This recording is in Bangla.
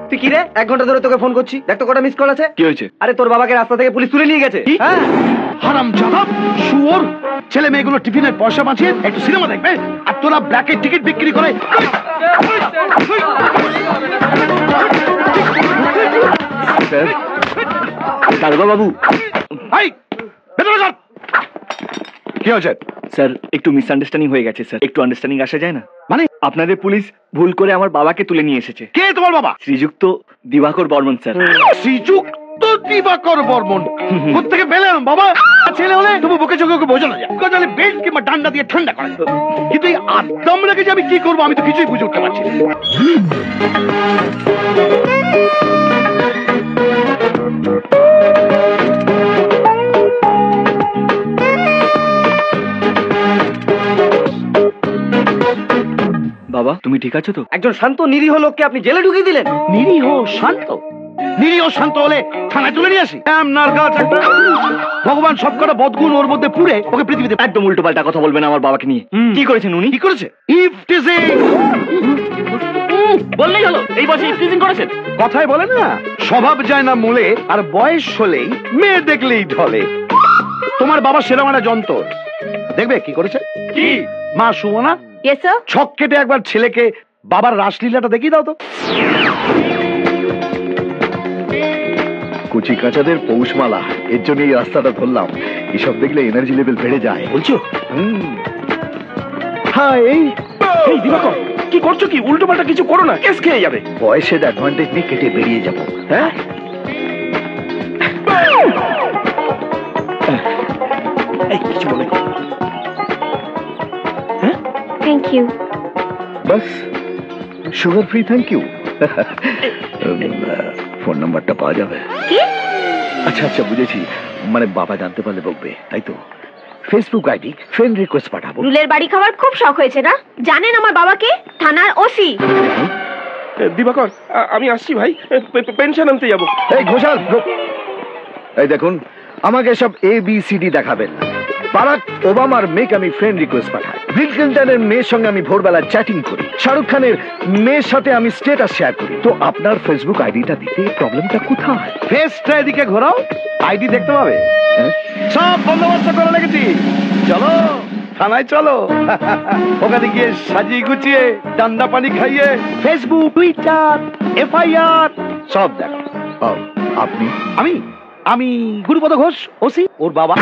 তুই কি রে? 1 ঘন্টা ধরে তোকে ফোন করছি, দেখ তো কটা মিস কল আছে। কি হয়েছে? আরে তোর বাবাকে রাস্তা থেকে পুলিশ তুলে নিয়ে গেছে। হ্যাঁ, হারামজাদা শুয়োর, ছেলে মেয়েগুলো টিফিনের পয়সা বাঁচিয়ে একটু সিনেমা দেখবে আর তোরা ব্ল্যাকের টিকিট বিক্রি করে। স্যার, দারোগা বাবু। কি হয়েছে? স্যার, একটু মিসআন্ডারস্ট্যান্ডিং হয়ে গেছে স্যার, একটু আন্ডারস্ট্যান্ডিং আসা যায় না? মানে আপনাদের পুলিশ ভুল করে আমার বাবাকে তুলে নিয়ে এসেছে। কে তোমার বাবা? শ্রীযুক্ত দিবাকর বর্মন স্যার। শ্রীযুক্ত দিবাকর বর্মন? কোত্থেকে পেলেন বাবা? ছেলে হলে তবু বুকে চোখে ওকে বোঝানো যায়, গজালে বেল্ট কিংবা ডান্ডা দিয়ে ঠান্ডা করে, কিন্তু এই আদম রেখে যে আমি কি করবো আমি তো কিছুই বুঝে উঠতে পারছি না। বাবা, তুমি ঠিক আছো তো? একজন শান্ত নিরীহ লোককে আপনি জেলে ঢুকিয়ে দিলেন। নিরীহ শান্ত? নিরীহ শান্ত হলে থানায় তুলে নিয়ে আসি? ভগবান সবকটা বদগুণ ওর মধ্যে পুরে ওকে পৃথিবীতে। একদম উল্টো পাল্টা কথা বলবেন আমার বাবাকে নিয়ে। কি করেছেন উনি? কি করেছে? ইফটিজিং। বললেই হলো, এই বয়সে ইফটিজিং করেছেন? কথাই বলে না, স্বভাব যায় না মূলে, আর বয়স হলেই মেয়ে দেখলেই ঢলে। তোমার বাবা সেরকম একটা যন্ত্র, দেখবে কি করেছে। কি? মা সুমনা, ছক কেটে একবার ছেলেকে বাবার রাসলীলাটা দেখিয়ে দাও তো। কুচি কাঁচাদের পৌষমালা, এর জন্য এই রাস্তাটা ধরলাম। এসব দেখলে এনার্জি লেভেল বেড়ে যায়। বলছো? হ্যাঁ, এই দিবাকর কি করছো? কি উল্টো পাল্টা কিছু করো না, কেস খেয়ে যাবে। বয়সের অ্যাডভান্টেজ নিয়ে কেটে বেরিয়ে যাবো। হ্যাঁ, কিছু বলে। Thank you. বাস, sugar free thank you. Phone নাম্বারটা পাওয়া যাবে? আচ্ছা আচ্ছা, বুঝেছি, মানে বাবা জানতে পারলে বকবে, তাই তো। ফেসবুক আইডি, ফ্রেন্ড রিকোয়েস্ট পাঠাবো। রুলের বাড়ি খাওয়ার খুব শখ হয়েছে না? জানেন আমার বাবাকে থানার ওসি। দিবাকর, আমি আসছি ভাই, পেনশন আনতে যাবো। এই ঘোষাল, এই দেখুন, আমাকে সব ABCD দেখাবেন। বারাক ওবামার মেয়েকে আমি ফ্রেন্ড রিকোয়েস্ট পাঠাই, বিল ক্লিন্টনের মেয়ের সঙ্গে আমি ভোরবেলা চ্যাটিং করি, শাহরুখ খানের মেয়ের সাথে আমি স্ট্যাটাস শেয়ার করি। তো আপনার ফেসবুক আইডিটা দিতে প্রবলেমটা কোথায়? ফেসটা এদিকে ঘোরাও, আইডি দেখতে পাবে। সব বন্দোবস্ত করে রেখেছি, চলো থানায় চলো। ওখানে গিয়ে সাজিয়ে গুছিয়ে ঠান্ডা পানি খাইয়ে ফেসবুক, টুইটার, FIR সব দেখো। আপনি? আমি গুরুপদ ঘোষ, ওসি, ওর বাবা।